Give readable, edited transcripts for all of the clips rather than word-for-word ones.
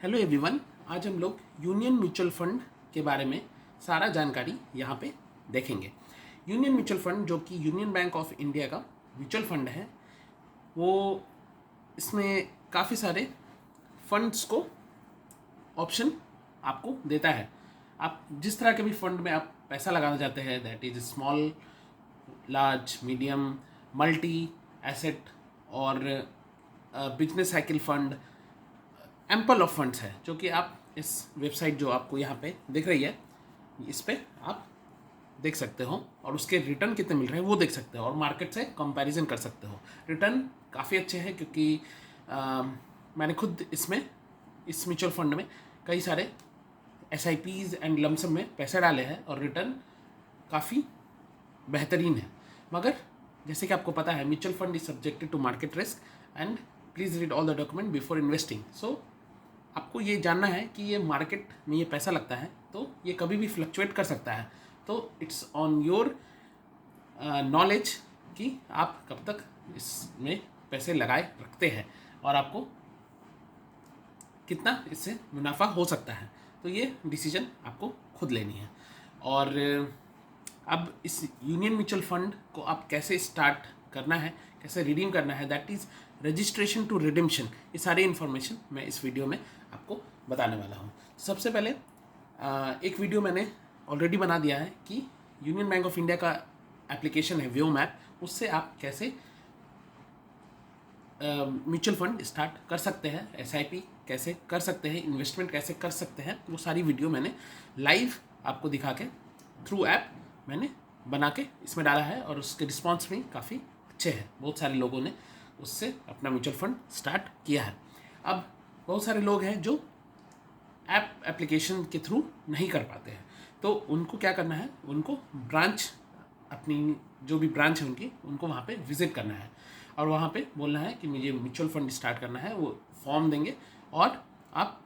Hello everyone. आज हम लोग यूनियन म्यूचुअल फंड के बारे में सारा जानकारी यहाँ पे देखेंगे। यूनियन म्यूचुअल फंड जो कि यूनियन बैंक ऑफ इंडिया का म्यूचुअल फंड है, वो इसमें काफ़ी सारे फंड्स को ऑप्शन आपको देता है। आप जिस तरह के भी फंड में आप पैसा लगाना चाहते हैं, that is small, large, medium, multi asset और business cycle fund, ample of funds है जो कि आप इस वेबसाइट जो आपको यहाँ पे दिख रही है, इस पे आप देख सकते हो और उसके रिटर्न कितने मिल रहे हैं वो देख सकते हो और मार्केट से कंपैरिजन कर सकते हो। रिटर्न काफ़ी अच्छे हैं क्योंकि मैंने खुद इसमें इस म्यूचुअल फंड में कई सारे SIPs एंड लमसम में पैसे डाले हैं और रिटर्न काफ़ी बेहतरीन है। मगर जैसे कि आपको पता है, mutual fund is subjected to market risk and please read all the document before investing. So आपको ये जानना है कि ये मार्केट में ये पैसा लगता है तो ये कभी भी फ्लक्चुएट कर सकता है। तो इट्स ऑन योर नॉलेज कि आप कब तक इसमें पैसे लगाए रखते हैं और आपको कितना इससे मुनाफा हो सकता है। तो ये डिसीजन आपको खुद लेनी है। और अब इस यूनियन म्यूचुअल फंड को आप कैसे स्टार्ट करना है, कैसे रिडीम करना है, that is registration to redemption, ये सारी इन्फॉर्मेशन मैं इस वीडियो में आपको बताने वाला हूँ। सबसे पहले एक वीडियो मैंने ऑलरेडी बना दिया है कि यूनियन बैंक ऑफ इंडिया का एप्लीकेशन है व्योम ऐप, उससे आप कैसे म्यूचुअल फंड स्टार्ट कर सकते हैं, SIP कैसे कर सकते हैं, इन्वेस्टमेंट कैसे कर सकते हैं, वो सारी वीडियो मैंने लाइव आपको दिखा के थ्रू ऐप मैंने बना के इसमें डाला है और उसके रिस्पॉन्स भी काफ़ी अच्छे हैं। बहुत सारे लोगों ने उससे अपना म्यूचुअल फंड स्टार्ट किया है। अब बहुत सारे लोग हैं जो एप्लीकेशन के थ्रू नहीं कर पाते हैं, तो उनको क्या करना है, उनको ब्रांच, अपनी जो भी ब्रांच है उनको वहाँ पे विज़िट करना है और वहाँ पे बोलना है कि मुझे म्यूचुअल फंड स्टार्ट करना है। वो फॉर्म देंगे और आप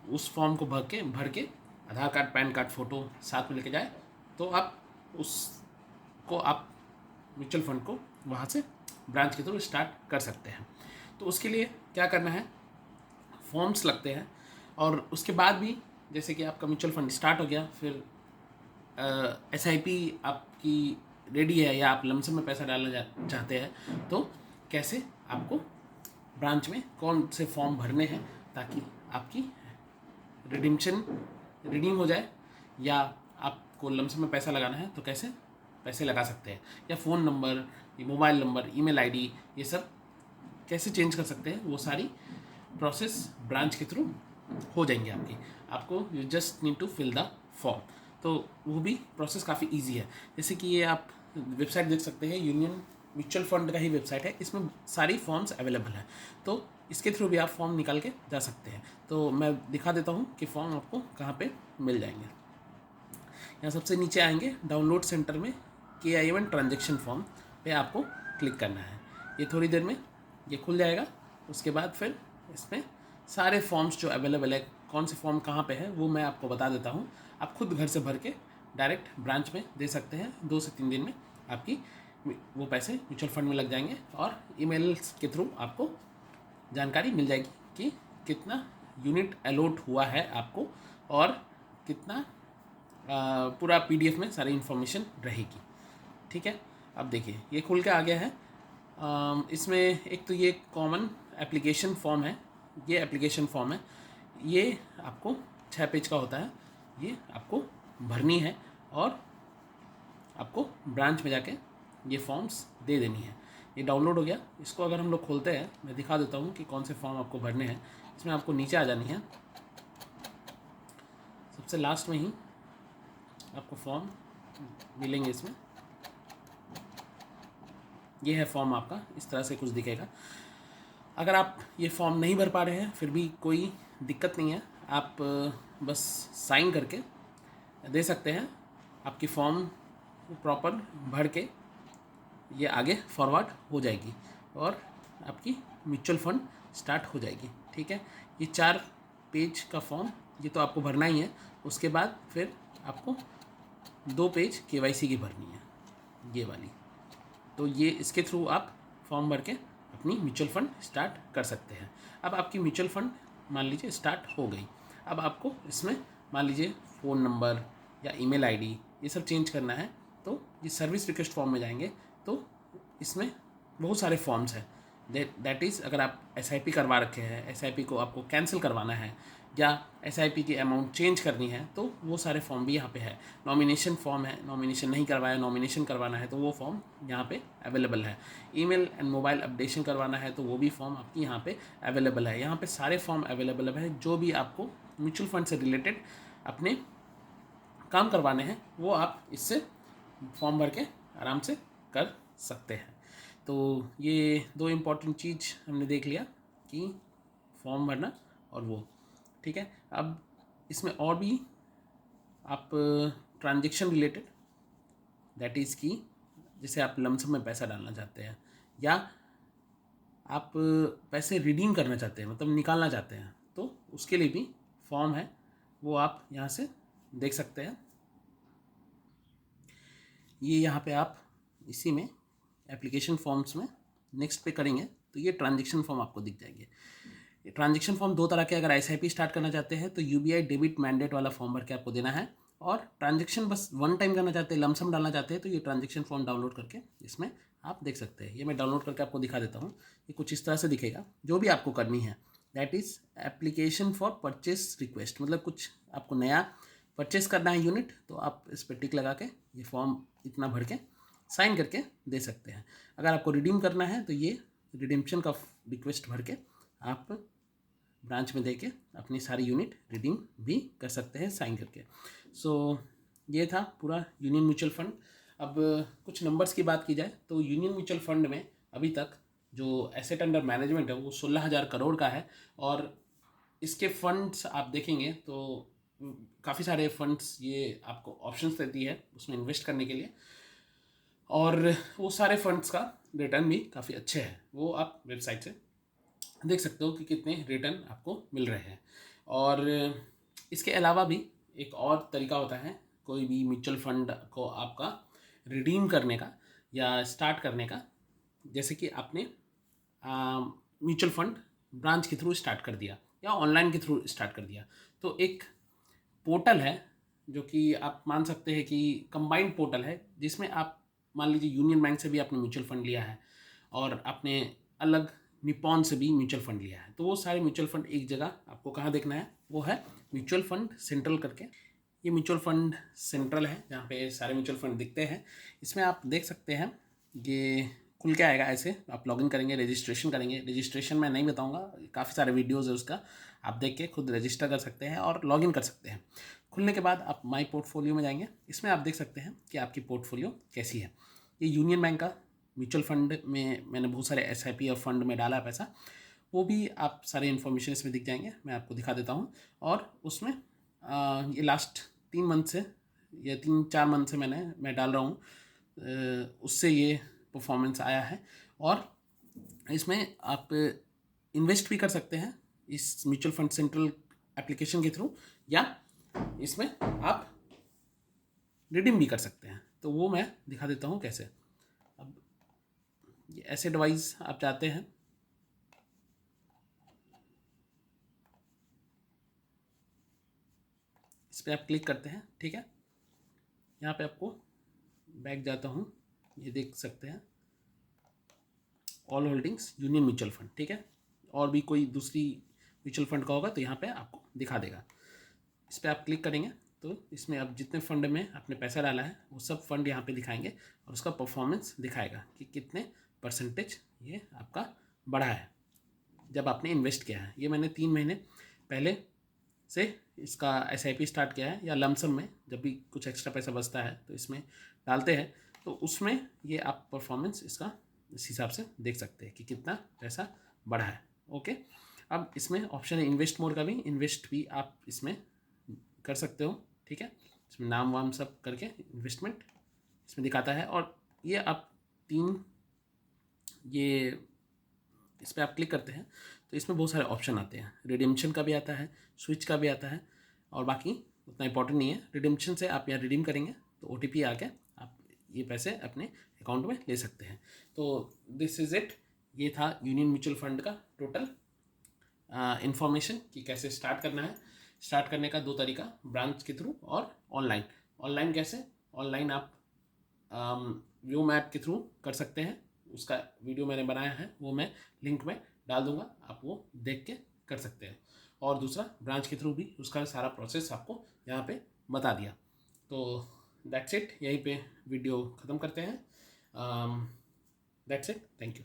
उस फॉर्म को भर के आधार कार्ड, पैन कार्ड, फ़ोटो साथ में लेके जाए तो आप म्यूचुअल फंड को वहाँ से ब्रांच के थ्रू स्टार्ट कर सकते हैं। तो उसके लिए क्या करना है, फॉर्म्स लगते हैं और उसके बाद भी जैसे कि आपका म्यूचुअल फंड स्टार्ट हो गया, फिर SIP आपकी रेडी है या आप लमसम में पैसा डालना चाहते हैं, तो कैसे आपको ब्रांच में कौन से फॉर्म भरने हैं ताकि आपकी रिडीम हो जाए, या आपको लमसम में पैसा लगाना है तो कैसे पैसे लगा सकते हैं, या phone number, mobile number, email ID, ये सब कैसे चेंज कर सकते हैं, वो सारी प्रोसेस ब्रांच के थ्रू हो जाएंगे आपको you just need to fill the form. तो वो भी प्रोसेस काफ़ी इजी है। जैसे कि ये आप वेबसाइट देख सकते हैं, यूनियन म्यूचुअल फंड का ही वेबसाइट है, इसमें सारी फॉर्म्स अवेलेबल है, तो इसके थ्रू भी आप फॉर्म निकाल के जा सकते हैं। तो मैं दिखा देता हूँ कि फॉर्म आपको कहाँ पे मिल जाएंगे। यहाँ सबसे नीचे आएंगे, डाउनलोड सेंटर में KIM ट्रांजेक्शन फॉर्म पे आपको क्लिक करना है। ये थोड़ी देर में ये खुल जाएगा। उसके बाद फिर इसमें सारे फॉर्म्स जो अवेलेबल है, कौन से फॉर्म कहाँ पे है वो मैं आपको बता देता हूँ। आप खुद घर से भर के डायरेक्ट ब्रांच में दे सकते हैं। 2 से 3 दिन में आपकी वो पैसे म्यूचुअल फंड में लग जाएंगे और ईमेल्स के थ्रू आपको जानकारी मिल जाएगी कि कितना यूनिट अलॉट हुआ है आपको और कितना पूरा PDF में सारी इन्फॉर्मेशन रहेगी। ठीक है, अब देखिए ये खुल के आ गया है। इसमें एक तो ये कॉमन एप्लीकेशन फॉर्म है, ये एप्लीकेशन फॉर्म है, ये आपको 6 पेज का होता है, ये आपको भरनी है और आपको ब्रांच में जाके ये फॉर्म्स दे देनी है। ये डाउनलोड हो गया। इसको अगर हम लोग खोलते हैं, मैं दिखा देता हूँ कि कौन से फॉर्म आपको भरने हैं। इसमें आपको नीचे आ जानी है, सबसे लास्ट में ही आपको फॉर्म मिलेंगे। इसमें ये है फॉर्म आपका, इस तरह से कुछ दिखेगा। अगर आप ये फॉर्म नहीं भर पा रहे हैं फिर भी कोई दिक्कत नहीं है, आप बस साइन करके दे सकते हैं। आपकी फॉर्म प्रॉपर भर के ये आगे फॉरवर्ड हो जाएगी और आपकी म्यूचुअल फंड स्टार्ट हो जाएगी। ठीक है, ये 4 पेज का फॉर्म ये तो आपको भरना ही है। उसके बाद फिर आपको 2 पेज KYC की भरनी है, ये वाली। तो ये इसके थ्रू आप फॉर्म भर के अपनी म्यूचुअल फंड स्टार्ट कर सकते हैं। अब आपकी म्यूचुअल फंड मान लीजिए स्टार्ट हो गई। अब आपको इसमें मान लीजिए फ़ोन नंबर या ईमेल आईडी ये सब चेंज करना है, तो ये सर्विस रिक्वेस्ट फॉर्म में जाएंगे तो इसमें बहुत सारे फॉर्म्स हैं। दैट इज़ अगर आप SIP करवा रखे हैं, SIP को आपको कैंसिल करवाना है या SIP की अमाउंट चेंज करनी है, तो वो सारे फॉर्म भी यहाँ पे है। नॉमिनेशन फॉर्म है, नॉमिनेशन नहीं करवाया, नॉमिनेशन करवाना है तो वो फॉर्म यहाँ पे अवेलेबल है। ईमेल एंड मोबाइल अपडेशन करवाना है तो वो भी फॉर्म आपकी यहाँ पे अवेलेबल है। यहाँ पे सारे फॉर्म अवेलेबल है। जो भी आपको म्यूचुअल फंड से रिलेटेड अपने काम करवाने हैं वो आप इससे फॉर्म भर के आराम से कर सकते हैं। तो ये 2 इम्पॉर्टेंट चीज़ हमने देख लिया कि फॉर्म भरना और वो, ठीक है। अब इसमें और भी आप ट्रांजेक्शन रिलेटेड, दैट इज़ की जैसे आप लमसम में पैसा डालना चाहते हैं या आप पैसे रिडीम करना चाहते हैं, मतलब निकालना चाहते हैं, तो उसके लिए भी फॉर्म है, वो आप यहाँ से देख सकते हैं। ये यहाँ पे आप इसी में एप्लीकेशन फॉर्म्स में नेक्स्ट पे करेंगे तो ये ट्रांजेक्शन फॉर्म आपको दिख जाएंगे। ये ट्रांजेक्शन फॉर्म 2 तरह के, अगर SIP स्टार्ट करना चाहते हैं तो UBI डेबिट मैंडेट वाला फॉर्म भर के आपको देना है, और ट्रांजेक्शन बस वन टाइम करना चाहते हैं, लमसम डालना चाहते हैं, तो ये ट्रांजेक्शन फॉर्म डाउनलोड करके इसमें आप देख सकते हैं। ये मैं डाउनलोड करके आपको दिखा देता हूँ। ये कुछ इस तरह से दिखेगा। जो भी आपको करनी है that is application for purchase request, मतलब कुछ आपको नया परचेस करना है यूनिट, तो आप इस पर टिक लगा के ये फॉर्म इतना भर के साइन करके दे सकते हैं। अगर आपको रिडीम करना है तो ये रिडीम्पशन का रिक्वेस्ट भर के आप ब्रांच में दे के अपनी सारी यूनिट रिडीम भी कर सकते हैं साइन करके। सो ये था पूरा यूनियन म्यूचुअल फंड। अब कुछ नंबर्स की बात की जाए तो यूनियन म्यूचुअल फंड में अभी तक जो एसेट अंडर मैनेजमेंट है वो 16,000 करोड़ का है, और इसके फंड्स आप देखेंगे तो काफ़ी सारे फंड्स ये आपको ऑप्शंस देती है उसमें इन्वेस्ट करने के लिए, और वो सारे फंड्स का रिटर्न भी काफ़ी अच्छे हैं। वो आप वेबसाइट से देख सकते हो कि कितने रिटर्न आपको मिल रहे हैं। और इसके अलावा भी एक और तरीका होता है कोई भी म्यूचुअल फंड को आपका रिडीम करने का या स्टार्ट करने का। जैसे कि आपने म्यूचुअल फंड ब्रांच के थ्रू स्टार्ट कर दिया या ऑनलाइन के थ्रू स्टार्ट कर दिया, तो एक पोर्टल है जो कि आप मान सकते हैं कि कंबाइंड पोर्टल है, जिसमें आप मान लीजिए यूनियन बैंक से भी आपने म्यूचुअल फंड लिया है और आपने अलग निपॉन से भी म्यूचुअल फंड लिया है, तो वो सारे म्यूचुअल फंड एक जगह आपको कहाँ देखना है, वो है म्यूचुअल फंड सेंट्रल करके। ये म्यूचुअल फंड सेंट्रल है जहाँ पे सारे म्यूचुअल फंड दिखते हैं। इसमें आप देख सकते हैं ये खुल के आएगा ऐसे, आप लॉगिन करेंगे, रजिस्ट्रेशन करेंगे। रजिस्ट्रेशन मैं नहीं बताऊंगा, काफ़ी सारे वीडियोज़ है उसका, आप देख के खुद रजिस्टर कर सकते हैं और लॉगिन कर सकते हैं। खुलने के बाद आप माई पोर्टफोलियो में जाएंगे। इसमें आप देख सकते हैं कि आपकी पोर्टफोलियो कैसी है। ये यूनियन बैंक का म्यूचुअल फंड में मैंने बहुत सारे SIP और फंड में डाला है पैसा, वो भी आप सारे इन्फॉर्मेशन इसमें दिख जाएंगे। मैं आपको दिखा देता हूँ। और उसमें ये लास्ट 3 मंथ से या 3-4 मंथ से मैं डाल रहा हूँ, उससे ये परफॉर्मेंस आया है। और इसमें आप इन्वेस्ट भी कर सकते हैं इस म्यूचुअल फंड सेंट्रल एप्लीकेशन के थ्रू, या इसमें आप रिडीम भी कर सकते हैं। तो वो मैं दिखा देता हूँ कैसे। अब ये एसेट वाइज आप चाहते हैं, इस पर आप क्लिक करते हैं, ठीक है। यहाँ पे आपको बैक जाता हूँ, ये देख सकते हैं all holdings union mutual fund, ठीक है। और भी कोई दूसरी म्यूचुअल फंड का होगा तो यहाँ पे आपको दिखा देगा। इस पर आप क्लिक करेंगे तो इसमें आप जितने फंड में आपने पैसा डाला है वो सब फंड यहाँ पे दिखाएंगे, और उसका परफॉर्मेंस दिखाएगा कि कितने परसेंटेज ये आपका बढ़ा है जब आपने इन्वेस्ट किया है। ये मैंने 3 महीने पहले से इसका SIP स्टार्ट किया है, या लमसम में जब भी कुछ एक्स्ट्रा पैसा बचता है तो इसमें डालते हैं, तो उसमें ये आप परफॉर्मेंस इसका इस हिसाब से देख सकते हैं कि कितना पैसा बढ़ा है। ओके, अब इसमें ऑप्शन है इन्वेस्ट मोड का भी, इन्वेस्ट भी आप इसमें कर सकते हो, ठीक है। इसमें नाम वाम सब करके इन्वेस्टमेंट इसमें दिखाता है। और ये आप 3 ये इस पर आप क्लिक करते हैं तो इसमें बहुत सारे ऑप्शन आते हैं। रिडीम्पशन का भी आता है, स्विच का भी आता है, और बाकी उतना इंपॉर्टेंट नहीं है। रिडीम्पशन से आप यहाँ रिडीम करेंगे तो OTP आके आप ये पैसे अपने अकाउंट में ले सकते हैं। तो दिस इज़ इट। ये था यूनियन म्यूचुअल फंड का टोटल इन्फॉर्मेशन कि कैसे स्टार्ट करना है। स्टार्ट करने का दो तरीका, ब्रांच के थ्रू और ऑनलाइन। ऑनलाइन कैसे? ऑनलाइन आप व्यू मैप के थ्रू कर सकते हैं। उसका वीडियो मैंने बनाया है, वो मैं लिंक में डाल दूंगा, आप वो देख के कर सकते हैं। और दूसरा ब्रांच के थ्रू भी उसका सारा प्रोसेस आपको यहाँ पे बता दिया। तो दैट्स इट, यहीं पे वीडियो ख़त्म करते हैं। That's it, thank you.